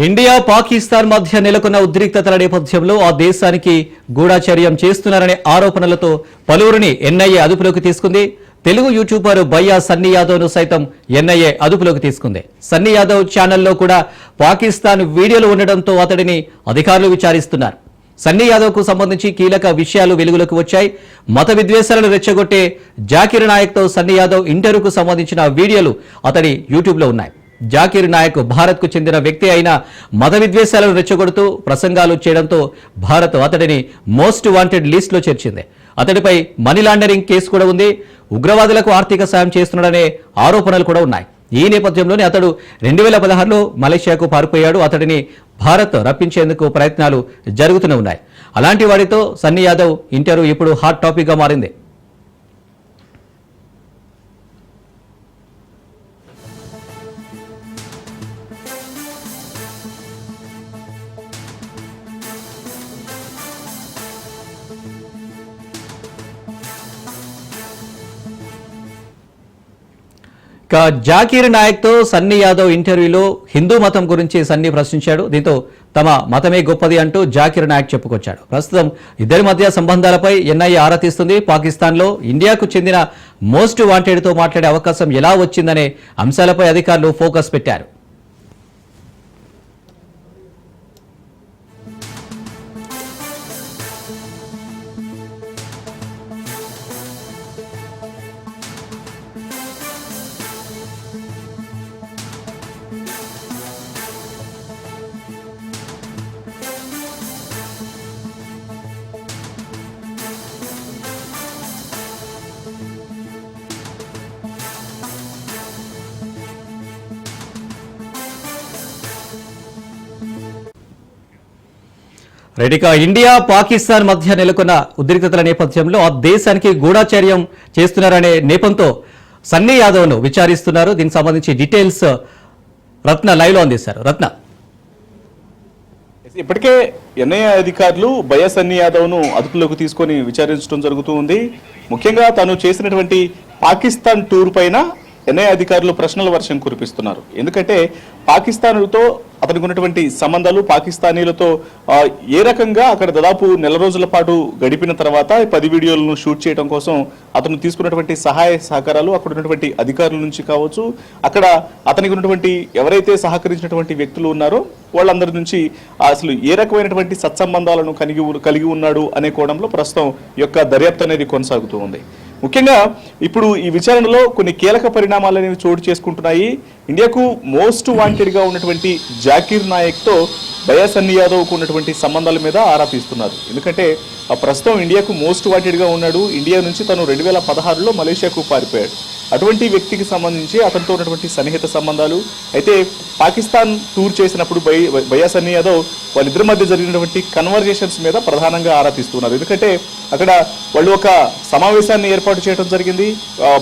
India Pakistan మధ్య నెలకొన్న ఉద్రిక్తతల నేపథ్యంలో ఆ దేశానికి గూఢచర్యం చేస్తున్నారనే ఆరోపణలతో పలువురిని ఎన్ఐఏ అదుపులోకి తీసుకుంది. తెలుగు యూట్యూబర్ బయ్యా సన్నీ యాదవ్ ను సైతం ఎన్ఐఏ అదుపులోకి తీసుకుంది. సన్నీ యాదవ్ ఛానల్లో కూడా పాకిస్తాన్ వీడియోలు ఉండడంతో అతడిని అధికారులు విచారిస్తున్నారు. సన్నీ యాదవ్ కు సంబంధించి కీలక విషయాలు వెలుగులోకి వచ్చాయి. మత విద్వేషాలను రెచ్చగొట్టే జాకిర్ నాయక్ తో సన్నీ యాదవ్ ఇంటర్వ్యూకు సంబంధించిన వీడియోలు అతడి యూట్యూబ్ లో ఉన్నాయి. జాకిర్ నాయక్ భారత్ కు చెందిన వ్యక్తి అయిన మత విద్వేషాలను రెచ్చగొడుతూ ప్రసంగాలు చేయడంతో భారత్ అతడిని మోస్ట్ వాంటెడ్ లిస్ట్ లో చేర్చింది. అతడిపై మనీ లాండరింగ్ కేసు కూడా ఉంది. ఉగ్రవాదులకు ఆర్థిక సాయం చేస్తున్నాడనే ఆరోపణలు కూడా ఉన్నాయి. ఈ నేపథ్యంలోనే అతడు 2016లో మలేషియాకు పారిపోయాడు. అతడిని భారత్ రప్పించేందుకు ప్రయత్నాలు జరుగుతూనే ఉన్నాయి. అలాంటి వాడితో సన్నీ యాదవ్ ఇంటర్వ్యూ ఇప్పుడు హాట్ టాపిక్ గా మారింది. జాకిర్ నాయక్ తో సన్నీ యాదవ్ ఇంటర్వ్యూలో హిందూ మతం గురించి సన్నీ ప్రశ్నించాడు. దీంతో తమ మతమే గొప్పది అంటూ జాకిర్ నాయక్ చెప్పుకొచ్చాడు. ప్రస్తుతం ఇద్దరి మధ్య సంబంధాలపై ఎన్ఐఏ ఆరా తీస్తుంది. పాకిస్తాన్ లో ఇండియాకు చెందిన మోస్ట్ వాంటెడ్ తో మాట్లాడే అవకాశం ఎలా వచ్చిందనే అంశాలపై అధికారులు ఫోకస్ పెట్టారు. రెడ్డిక ఇండియా పాకిస్తాన్ మధ్య నెలకొన్న ఉద్రిక్తతల నేపథ్యంలో ఆ దేశానికి గూఢచర్యం చేస్తున్నారనే నేపంతో సన్నీ యాదవ్ ను విచారిస్తున్నారు. దీనికి సంబంధించి డీటెయిల్స్ రత్న లైవ్ లో అందిస్తారు. రత్న, ఇప్పటికే ఎన్ఐఏ అధికారులు బయ్యా సన్నీ యాదవ్ ను అదుపులోకి తీసుకొని విచారించడం జరుగుతూ ఉంది. ముఖ్యంగా తను చేసినటువంటి పాకిస్తాన్ టూర్ పైన ఎన్ఐఏ అధికారులు ప్రశ్నల వర్షం కురిపిస్తున్నారు. ఎందుకంటే పాకిస్తాన్తో అతనికి ఉన్నటువంటి సంబంధాలు, పాకిస్తానీలతో ఏ రకంగా అక్కడ దాదాపు నెల రోజుల పాటు గడిపిన తర్వాత 10 వీడియోలను షూట్ చేయడం కోసం అతను తీసుకున్నటువంటి సహాయ సహకారాలు అక్కడ ఉన్నటువంటి అధికారుల నుంచి కావచ్చు, అక్కడ అతనికి ఉన్నటువంటి ఎవరైతే సహకరించినటువంటి వ్యక్తులు ఉన్నారో వాళ్ళందరి నుంచి అసలు ఏ రకమైనటువంటి సత్సంబంధాలను కలిగి ఉన్నాడు అనే కోణంలో ప్రస్తుతం యొక్క దర్యాప్తు అనేది కొనసాగుతూ ఉంది. ముఖ్యంగా ఇప్పుడు ఈ విచారణలో కొన్ని కీలక పరిణామాలు అనేవి చోటు చేసుకుంటున్నాయి. ఇండియాకు మోస్ట్ వాంటెడ్ గా ఉన్నటువంటి జాకిర్ నాయక్ తో బయ్యా సన్నీ యాదవ్ కు ఉన్నటువంటి సంబంధాల మీద ఆరా తీస్తున్నారు. ఎందుకంటే ప్రస్తుతం ఇండియాకు మోస్ట్ వాంటెడ్ గా ఉన్నాడు. ఇండియా నుంచి తను 2016లో మలేషియాకు పారిపోయాడు. అటువంటి వ్యక్తికి సంబంధించి అతనితో ఉన్నటువంటి సన్నిహిత సంబంధాలు అయితే పాకిస్తాన్ టూర్ చేసినప్పుడు బయ్యా సన్నీ యాదవ్ వాళ్ళిద్దరి మధ్య జరిగినటువంటి కన్వర్జేషన్స్ మీద ప్రధానంగా ఆరా తీస్తున్నారు. ఎందుకంటే అక్కడ వాళ్ళు ఒక సమావేశాన్ని ఏర్పాటు చేయడం జరిగింది.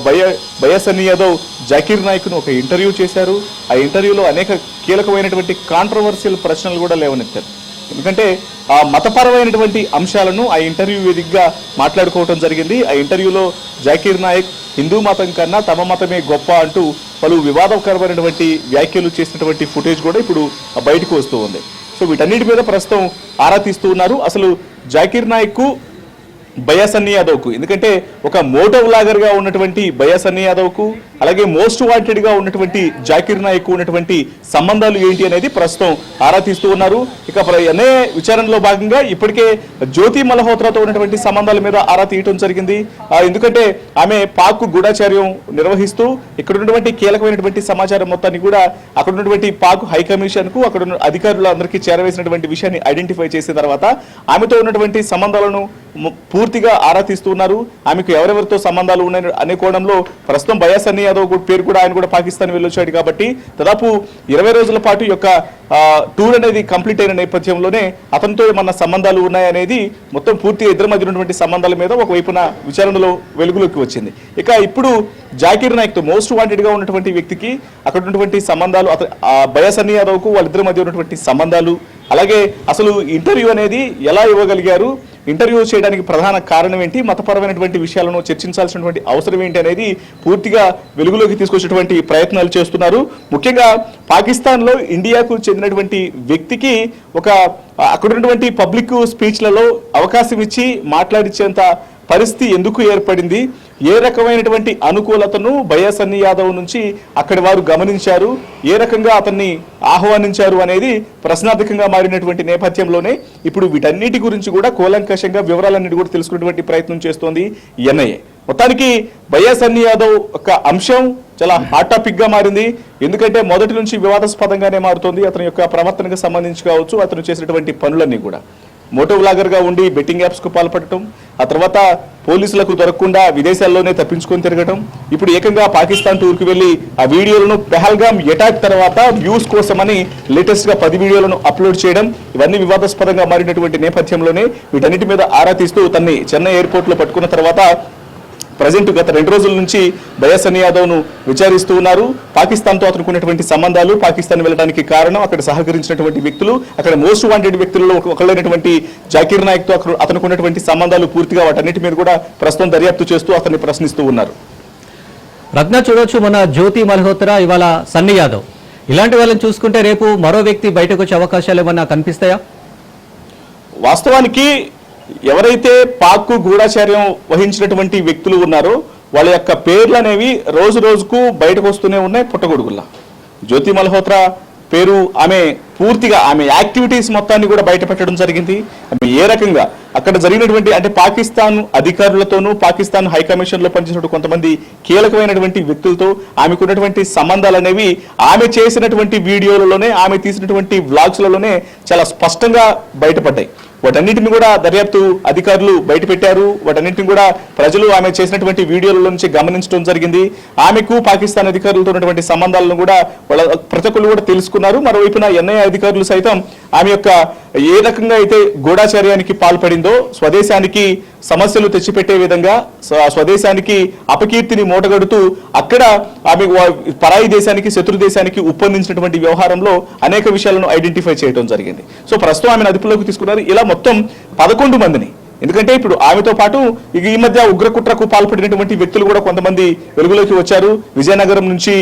బయ్యా సన్నీ యాదవ్ జాకిర్ నాయక్ ను ఒక ఇంటర్వ్యూ చేశారు. ఆ ఇంటర్వ్యూలో అనేక కీలకమైనటువంటి కాంట్రవర్షియల్ ప్రశ్నలు కూడా లేవనెత్తారు. ఎందుకంటే ఆ మతపరమైనటువంటి అంశాలను ఆ ఇంటర్వ్యూ వేదికగా మాట్లాడుకోవడం జరిగింది. ఆ ఇంటర్వ్యూలో జాకిర్ నాయక్ హిందూ మతం కన్నా తమ మతమే గొప్ప అంటూ పలు వివాదకరమైనటువంటి వ్యాఖ్యలు చేసినటువంటి ఫుటేజ్ కూడా ఇప్పుడు బయటకు వస్తూ ఉంది. సో వీటన్నిటి మీద ప్రస్తుతం ఆరా తీస్తూ ఉన్నారు. అసలు జాకిర్ నాయక్ కు బయ్యా సన్నీ యాదవ్ కు, ఎందుకంటే ఒక మోటో వ్లాగర్ గా ఉన్నటువంటి బయ్యా సన్నీ యాదవ్ కు అలాగే మోస్ట్ వాంటెడ్ గా ఉన్నటువంటి జాకిర్ నాయక్ కు ఉన్నటువంటి సంబంధాలు ఏంటి అనేది ప్రస్తుతం ఆరా తీస్తూ ఉన్నారు. ఇక అనే విచారణలో భాగంగా ఇప్పటికే జ్యోతి మల్హోత్రాతో ఉన్నటువంటి సంబంధాల మీద ఆరా తీయటం జరిగింది. ఎందుకంటే ఆమె పాక్ గూఢాచార్యం నిర్వహిస్తూ ఇక్కడ ఉన్నటువంటి కీలకమైనటువంటి సమాచారం మొత్తాన్ని కూడా అక్కడ ఉన్నటువంటి పాక్ హై కమిషన్ కు అక్కడ ఉన్న అధికారులందరికీ చేరవేసినటువంటి విషయాన్ని ఐడెంటిఫై చేసిన తర్వాత ఆమెతో ఉన్నటువంటి సంబంధాలను పూర్తిగా ఆరా తీస్తున్నారు. ఆమెకు ఎవరెవరితో సంబంధాలు ఉన్నాయి అనే కోణంలో ప్రస్తుతం బయ్యా సన్నీ యాదవ్ యాదవ్ పేరు కూడా ఆయన కూడా పాకిస్తాన్ వెళ్ళొచ్చాడు కాబట్టి దాదాపు 20 రోజుల పాటు ఈ యొక్క టూర్ అనేది కంప్లీట్ అయిన నేపథ్యంలోనే అతనితో ఏమన్నా సంబంధాలు ఉన్నాయనేది మొత్తం పూర్తిగా ఇద్దరి మధ్య ఉన్నటువంటి సంబంధాల మీద ఒకవైపున విచారణలో వెలుగులోకి వచ్చింది. ఇక ఇప్పుడు జాకీర్ నాయక్ తో మోస్ట్ వాంటెడ్ గా ఉన్నటువంటి వ్యక్తికి అక్కడ ఉన్నటువంటి సంబంధాలు, బయా సన్నీ యాదవ్ కు వాళ్ళిద్దరి మధ్య ఉన్నటువంటి సంబంధాలు, అలాగే అసలు ఇంటర్వ్యూ అనేది ఎలా ఇవ్వగలిగారు, ఇంటర్వ్యూ చేయడానికి ప్రధాన కారణం ఏంటి, మతపరమైనటువంటి విషయాలను చర్చించాల్సినటువంటి అవసరం ఏంటి అనేది పూర్తిగా వెలుగులోకి తీసుకొచ్చేటువంటి ప్రయత్నాలు చేస్తున్నారు. ముఖ్యంగా పాకిస్తాన్లో ఇండియాకు చెందినటువంటి వ్యక్తికి అక్కడ ఉన్నటువంటి పబ్లిక్ స్పీచ్లలో అవకాశం ఇచ్చి మాట్లాడించేంత పరిస్థితి ఎందుకు ఏర్పడింది, ఏ రకమైనటువంటి అనుకూలతను బయా సన్నీ యాదవ్ నుంచి అక్కడి వారు గమనించారు, ఏ రకంగా అతన్ని ఆహ్వానించారు అనేది ప్రశ్నార్థకంగా మారినటువంటి నేపథ్యంలోనే ఇప్పుడు వీటన్నిటి గురించి కూడా కూలంకషంగా వివరాలన్నిటి కూడా తెలుసుకునేటువంటి ప్రయత్నం చేస్తోంది ఎన్ఐఏ. మొత్తానికి బయా సన్నీ యాదవ్ ఒక అంశం చాలా హాట్ టాపిక్ గా మారింది. ఎందుకంటే మొదటి నుంచి వివాదాస్పదంగానే మారుతోంది. అతని యొక్క ప్రవర్తనకు సంబంధించి కావచ్చు, అతను చేసినటువంటి పనులన్నీ కూడా మోటో వ్లాగర్ గా ఉండి బెట్టింగ్ యాప్స్ కు పాల్పడటం, ఆ తర్వాత పోలీసులకు దొరకకుండా విదేశాల్లోనే తప్పించుకొని తిరగటం, ఇప్పుడు ఏకంగా పాకిస్తాన్ టూర్ కు వెళ్లి ఆ వీడియోలను పెహల్గామ్ అటాక్ తర్వాత వ్యూస్ కోసమని లేటెస్ట్ గా 10 వీడియోలను అప్లోడ్ చేయడం, ఇవన్నీ వివాదాస్పదంగా మారినటువంటి నేపథ్యంలోనే వీటన్నిటి మీద ఆరా తీస్తూ తన్ని చెన్నై ఎయిర్పోర్ట్ లో పట్టుకున్న తర్వాత ప్రజెంట్ గత 2 రోజుల నుంచి బయా సన్నీ యాదవ్ ను విచారిస్తూ ఉన్నారు. పాకిస్తాన్తో అతనుకున్నటువంటి సంబంధాలు, పాకిస్తాన్ వెళ్ళడానికి కారణం, అక్కడ సహకరించినటువంటి వ్యక్తులు, అక్కడ మోస్ట్ వాంటెడ్ వ్యక్తులలో ఒకళ్ళైనటువంటి జాకీర్ నాయక్ తో అతనుకున్నటువంటి సంబంధాలు పూర్తిగా వాటన్నిటి మీద కూడా ప్రస్తుతం దర్యాప్తు చేస్తూ అతన్ని ప్రశ్నిస్తూ ఉన్నారు. రత్న చూడొచ్చు, మన జ్యోతి మల్హోత్రా, ఇవాళ సన్నీ యాదవ్, ఇలాంటి వాళ్ళని చూసుకుంటే రేపు మరో వ్యక్తి బయటకు వచ్చే అవకాశాలు ఏమన్నా కనిపిస్తాయా? వాస్తవానికి ఎవరైతే పాక్ గూఢాచార్యం వహించినటువంటి వ్యక్తులు ఉన్నారో వాళ్ళ యొక్క పేర్లు అనేవి రోజు రోజుకు బయటకు వస్తూనే ఉన్నాయి పుట్టగొడుగుల్లా. జ్యోతి మల్హోత్రా పేరు, పూర్తిగా ఆమె యాక్టివిటీస్ మొత్తాన్ని కూడా బయట పెట్టడం జరిగింది. ఆమె ఏ రకంగా అక్కడ జరిగినటువంటి, అంటే పాకిస్తాన్ అధికారులతోనూ పాకిస్తాన్ హైకమిషన్ లో పనిచేసిన కొంతమంది కీలకమైనటువంటి వ్యక్తులతో ఆమెకున్నటువంటి సంబంధాలు అనేవి ఆమె చేసినటువంటి వీడియోలలోనే, ఆమె తీసినటువంటి వ్లాగ్స్లలోనే చాలా స్పష్టంగా బయటపడ్డాయి. వాటన్నిటిని కూడా దర్యాప్తు అధికారులు బయట పెట్టారు. వాటన్నిటిని కూడా ప్రజలు ఆమె చేసినటువంటి వీడియోల నుంచి గమనించడం జరిగింది. ఆమెకు పాకిస్తాన్ అధికారులతో ఉన్నటువంటి సంబంధాలను కూడా వాళ్ళ ప్రతి ఒక్కరు కూడా తెలుసుకున్నారు. మరోవైపున ఎన్ఐఏ అధికారులు సైతం ఆమె యొక్క ఏ రకంగా అయితే గూఢాచార్యానికి పాల్పడిందో, స్వదేశానికి సమస్యలు తెచ్చిపెట్టే విధంగా, స్వదేశానికి అపకీర్తిని మూటగడుతూ అక్కడ ఆమె పరాయి దేశానికి, శత్రు దేశానికి ఉప్పందించినటువంటి వ్యవహారంలో అనేక విషయాలను ఐడెంటిఫై చేయడం జరిగింది. సో ప్రస్తుతం ఆమెను అదుపులోకి తీసుకున్నారు. ఇలా మొత్తం 11 మందిని, ఎందుకంటే ఇప్పుడు ఆమెతో పాటు ఈ మధ్య ఉగ్రకుట్రకు పాల్పడినటువంటి వ్యక్తులు కూడా కొంతమంది వెలుగులోకి వచ్చారు. విజయనగరం నుంచి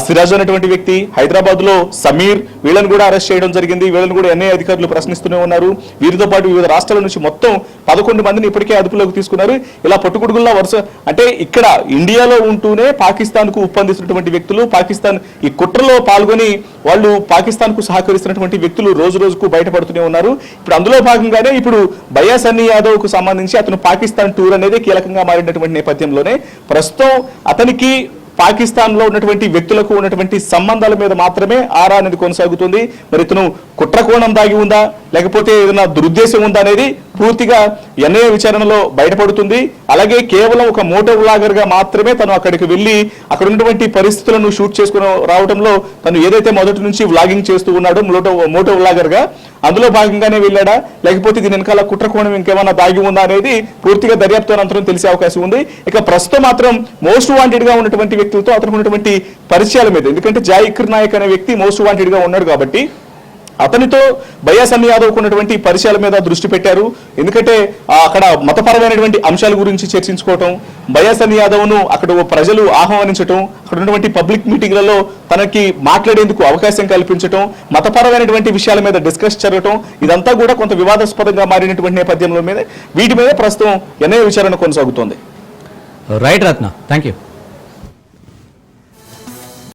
సిరాజ్ అనేటువంటి వ్యక్తి, హైదరాబాద్ లో సమీర్, వీళ్ళని కూడా అరెస్ట్ చేయడం జరిగింది. వీళ్ళని కూడా ఎన్ఐఏ అధికారులు ప్రశ్నిస్తూనే ఉన్నారు. వీరితో పాటు వివిధ రాష్ట్రాల నుంచి మొత్తం 11 మందిని ఇప్పటికే అదుపులోకి తీసుకున్నారు. ఇలా పట్టుకుడుగుల్లా వరుస, అంటే ఇక్కడ ఇండియాలో ఉంటూనే పాకిస్తాన్ కు ఉప్పందిస్తున్నటువంటి వ్యక్తులు, పాకిస్తాన్ ఈ కుట్రలో పాల్గొని వాళ్ళు పాకిస్తాన్ కు సహకరిస్తున్నటువంటి వ్యక్తులు రోజు రోజుకు బయటపడుతూనే ఉన్నారు. ఇప్పుడు అందులో భాగంగానే ఇప్పుడు బయా సన్నీ యాదవ్ కు సంబంధించి అతను పాకిస్తాన్ టూర్ అనేది కీలకంగా మారినటువంటి నేపథ్యంలోనే ప్రస్తుతం అతనికి పాకిస్తాన్ లో ఉన్నటువంటి వ్యక్తులకు ఉన్నటువంటి సంబంధాల మీద మాత్రమే ఆరా అనేది కొనసాగుతుంది. మరి ఇతను కుట్రకోణం దాగి ఉందా, లేకపోతే ఏదైనా దురుద్దేశం ఉందా అనేది పూర్తిగా ఎన్ఐఏ విచారణలో బయటపడుతుంది. అలాగే కేవలం ఒక మోటో వ్లాగర్ గా మాత్రమే తను అక్కడికి వెళ్ళి అక్కడ ఉన్నటువంటి పరిస్థితులను షూట్ చేసుకుని రావడంలో తను ఏదైతే మొదటి నుంచి వ్లాగింగ్ చేస్తూ ఉన్నాడో మోటో వ్లాగర్ గా, అందులో భాగంగానే వెళ్ళాడా, లేకపోతే దీని వెనకాల కుట్రకోణం ఇంకేమైనా దాగి ఉందా అనేది పూర్తిగా దర్యాప్తు అనంతరం తెలిసే అవకాశం ఉంది. ఇక ప్రస్తుతం మాత్రం మోస్ట్ వాంటెడ్ గా ఉన్నటువంటి వ్యక్తులతో అతనికి ఉన్నటువంటి పరిచయాల మీద, ఎందుకంటే జాకీర్ నాయక్ అనే వ్యక్తి మోస్ట్ వాంటెడ్ గా ఉన్నాడు కాబట్టి అతనితో బయా సన్నీ యాదవ్ ఉన్నటువంటి పరిచయాల మీద దృష్టి పెట్టారు. ఎందుకంటే అక్కడ మతపరమైనటువంటి అంశాల గురించి చర్చించుకోవటం, బయా సన్నీ యాదవ్ ను అక్కడ ప్రజలు ఆహ్వానించటం, అక్కడ ఉన్నటువంటి పబ్లిక్ మీటింగ్లలో తనకి మాట్లాడేందుకు అవకాశం కల్పించటం, మతపరమైనటువంటి విషయాల మీద డిస్కస్ జరగటం, ఇదంతా కూడా కొంత వివాదాస్పదంగా మారినటువంటి నేపథ్యంలో వీటి మీద ప్రస్తుతం ఎన్ఐఏ విచారణ కొనసాగుతోంది. Right Ratna, thank you.